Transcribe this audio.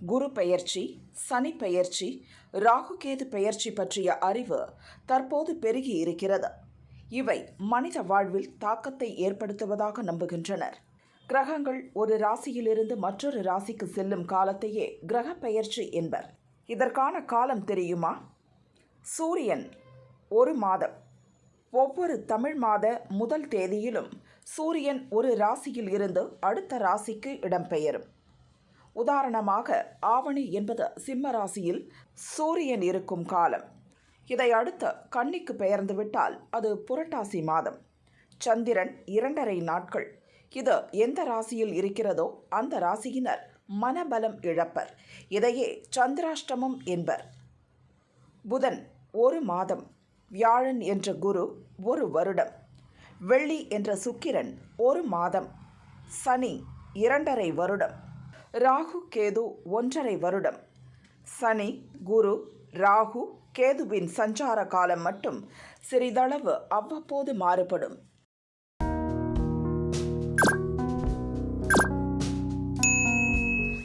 குரு பெயர்ச்சி, சனி பெயர்ச்சி, ராகுகேது பெயர்ச்சி பற்றிய அறிவு தற்போது பெருகி இருக்கிறது. இவை மனித வாழ்வில் தாக்கத்தை ஏற்படுத்துவதாக நம்புகின்றனர். கிரகங்கள் ஒரு ராசியிலிருந்து மற்றொரு ராசிக்கு செல்லும் காலத்தையே கிரக பெயர்ச்சி என்பர். இதற்கான காலம் தெரியுமா? சூரியன் ஒரு மாதம். ஒவ்வொரு தமிழ் மாத முதல் தேதியிலும் சூரியன் ஒரு ராசியில் இருந்து அடுத்த ராசிக்கு இடம்பெயரும். உதாரணமாக ஆவணி என்பது சிம்ம ராசியில் சூரியன் இருக்கும் காலம். இதை அடுத்து கன்னிக்கு பெயர்ந்துவிட்டால் அது புரட்டாசி மாதம். சந்திரன் 2.5 நாட்கள். இது எந்த ராசியில் இருக்கிறதோ அந்த ராசியினர் மனபலம் இழப்பர். இதையே சந்திராஷ்டமம் என்பர். புதன் ஒரு மாதம். வியாழன் என்ற குரு ஒரு வருடம். வெள்ளி என்ற சுக்கிரன் ஒரு மாதம். சனி 2.5 வருடம். ராகு கேது 1.5 வருடம். சனி, குரு, ராகு, கேதுவின் சஞ்சார காலம் மட்டும் சிறிதளவு அவ்வப்போது மாறுபடும்.